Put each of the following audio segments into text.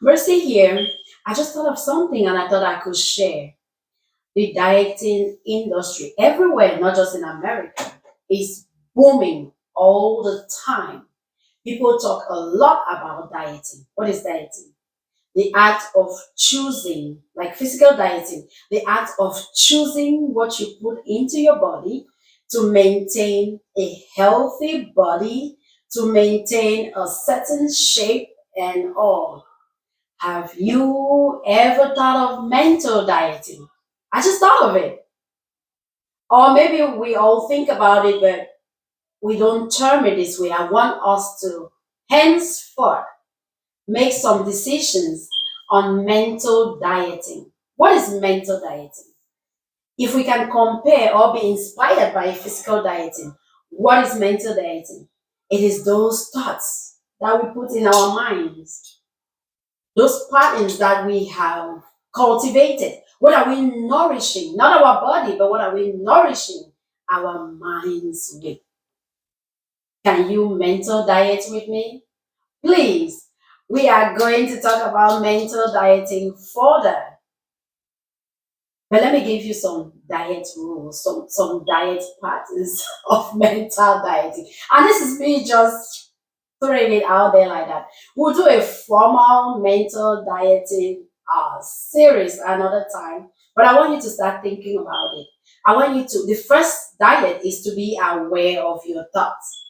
Mercy here, I just thought of something and I thought I could share. The dieting industry everywhere, not just in America, is booming all the time. People talk a lot about dieting. What is dieting? The act of choosing, like physical dieting, the act of choosing what you put into your body to maintain a healthy body, to maintain a certain shape and all. Have you ever thought of mental dieting? I just thought of it. Or maybe we all think about it, but we don't term it this way. I want us to henceforth make some decisions on mental dieting. What is mental dieting? If we can compare or be inspired by physical dieting, what is mental dieting? It is those thoughts that we put in our minds, those patterns that we have cultivated. What are we nourishing? Not our body, but what are we nourishing our minds with? Can you mental diet with me? Please, we are going to talk about mental dieting further. But let me give you some diet rules, some diet patterns of mental dieting. And this is me just throwing it out there like that. We'll do a formal mental dieting series another time. But I want you to start thinking about it. I want you to, the first diet is to be aware of your thoughts,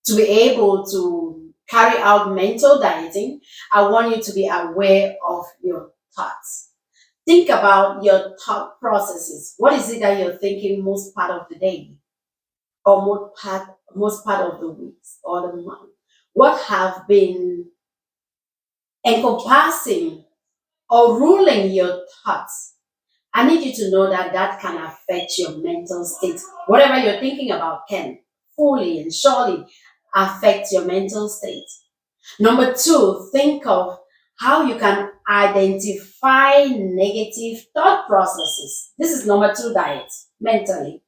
to be able to carry out mental dieting. I want you to be aware of your thoughts. Think about your thought processes. What is it that you're thinking most part of the day or most part of the week or the month? What have been encompassing or ruling your thoughts? I need you to know that that can affect your mental state. Whatever you're thinking about can fully and surely affect your mental state. Number two, think of how you can identify negative thought processes. This is number two diet mentally.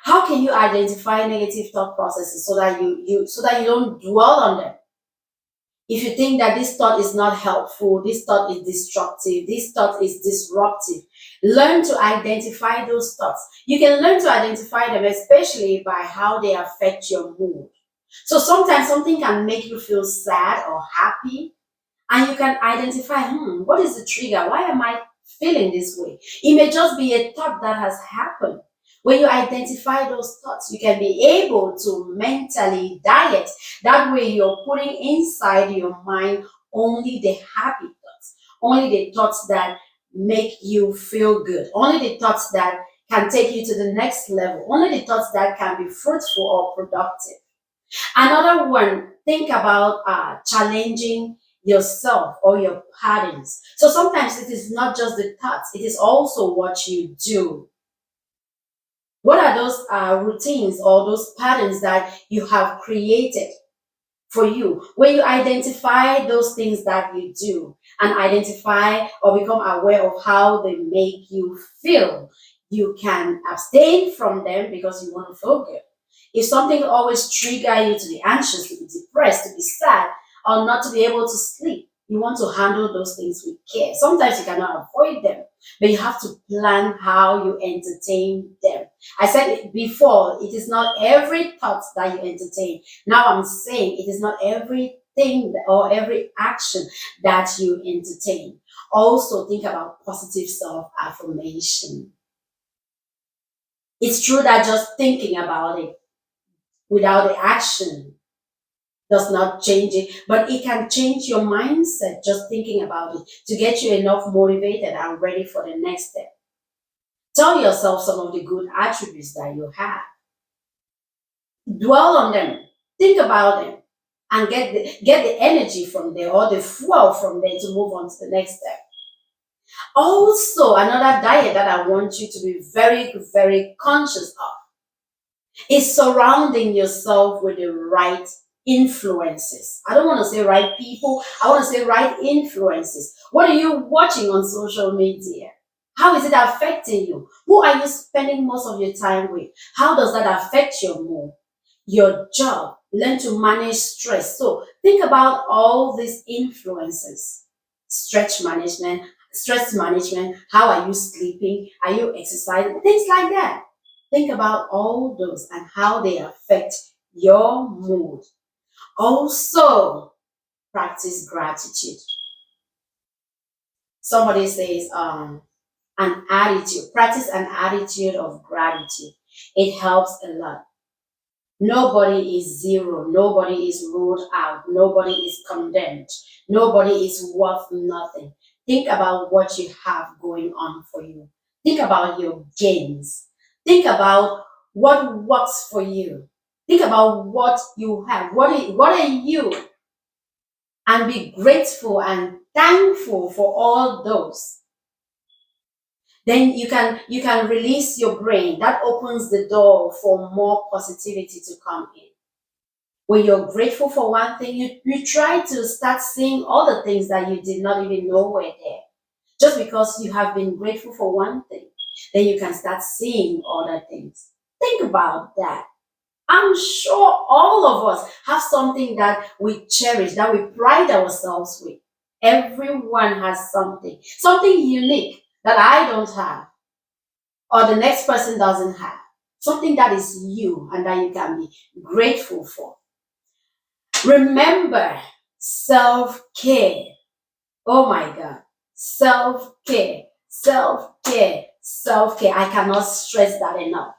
How can you identify negative thought processes so that you don't dwell on them? If you think that this thought is not helpful, this thought is destructive, this thought is disruptive, learn to identify those thoughts. You can learn to identify them, especially by how they affect your mood. So sometimes something can make you feel sad or happy, and you can identify, what is the trigger? Why am I feeling this way? It may just be a thought that has happened. When you identify those thoughts, you can be able to mentally diet. That way, you're putting inside your mind only the happy thoughts, only the thoughts that make you feel good, only the thoughts that can take you to the next level, only the thoughts that can be fruitful or productive. Another one, think about challenging yourself or your patterns. So sometimes it is not just the thoughts, it is also what you do. What are those routines or those patterns that you have created for you? When you identify those things that you do and identify or become aware of how they make you feel, you can abstain from them because you want to feel good. If something always trigger you to be anxious, to be depressed, to be sad, or not to be able to sleep, you want to handle those things with care. Sometimes you cannot avoid them, but you have to plan how you entertain them. I said it before, it is not every thought that you entertain. Now I'm saying it is not everything or every action that you entertain. Also, think about positive self affirmation. It's true that just thinking about it without the action does not change it, but it can change your mindset just thinking about it to get you enough motivated and ready for the next step. Tell yourself some of the good attributes that you have. Dwell on them. Think about them and get the energy from there or the fuel from there to move on to the next step. Also, another diet that I want you to be very, very conscious of is surrounding yourself with the right influences. I don't want to say right people, I want to say right influences. What are you watching on social media? How is it affecting you? Who are you spending most of your time with? How does that affect your mood, your job, Learn to manage stress. So think about all these influences. Stress management, how are you sleeping? Are you exercising? Things like that. Think about all those and how they affect your mood. Also, practice gratitude. Somebody says, an attitude, practice an attitude of gratitude. It helps a lot. Nobody is zero. Nobody is ruled out. Nobody is condemned. Nobody is worth nothing. Think about what you have going on for you. Think about your gains. Think about what works for you. Think about what you have. What are you? And be grateful and thankful for all those. Then you can release your brain. That opens the door for more positivity to come in. When you're grateful for one thing, you try to start seeing all the things that you did not even know were there. Just because you have been grateful for one thing, then you can start seeing other things. Think about that. I'm sure all of us have something that we cherish, that we pride ourselves with. Everyone has something unique that I don't have, or the next person doesn't have. Something that is you and that you can be grateful for. Remember, self care. Oh my God. Self care, self care, self care. I cannot stress that enough.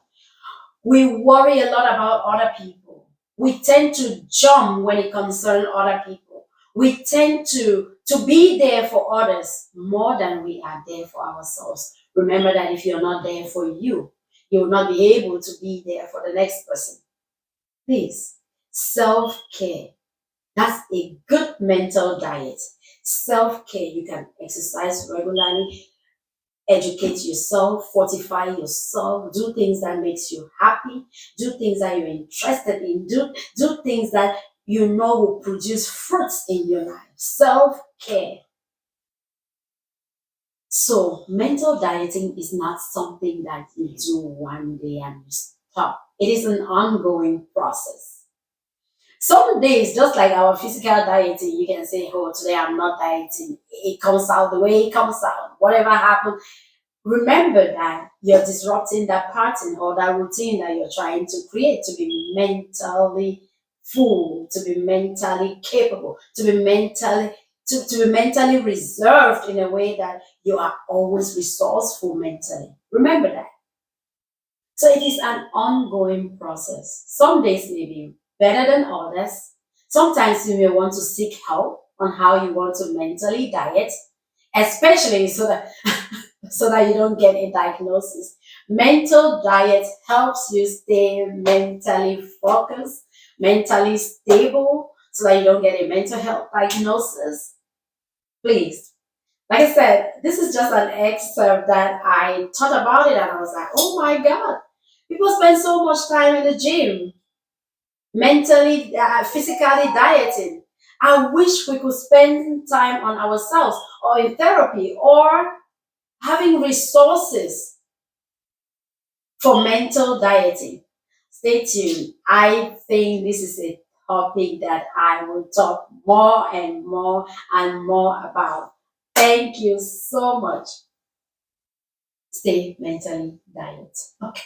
We worry a lot about other people. We tend to jump when it concerns other people. We tend to be there for others more than we are there for ourselves. Remember that if you're not there for you, you will not be able to be there for the next person. Please, self care. That's a good mental diet. Self care, you can exercise regularly, educate yourself, fortify yourself, do things that makes you happy, do things that you're interested in, do things that you know will produce fruits in your life. Self care. So, mental dieting is not something that you do one day and you stop. It is an ongoing process. Some days, just like our physical dieting, you can say, oh, today I'm not dieting. It comes out the way it comes out. Whatever happens, remember that you're disrupting that pattern or that routine that you're trying to create to be mentally full, to be mentally capable, to be mentally reserved in a way that you are always resourceful mentally. Remember that. So it is an ongoing process. Some days may be better than others. Sometimes you may want to seek help on how you want to mentally diet, especially so that you don't get a diagnosis. Mental diet helps you stay mentally focused, mentally stable, so that you don't get a mental health diagnosis. Please, like I said, this is just an excerpt that I thought about it and I was like, oh my God, people spend so much time in the gym, mentally, physically dieting. I wish we could spend time on ourselves or in therapy or having resources for mental dieting. Stay tuned. I think this is a topic that I will talk more and more and more about. Thank you so much. Stay mentally diet. Okay.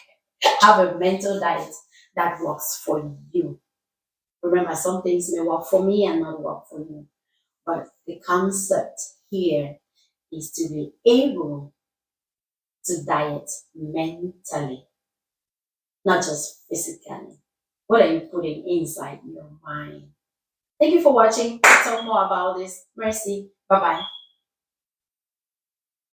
Have a mental diet that works for you. Remember, some things may work for me and not work for you. But the concept here is to be able to diet mentally, not just physically. What are you putting inside your mind? Thank you for watching. Talk more about this. Mercy. Bye bye.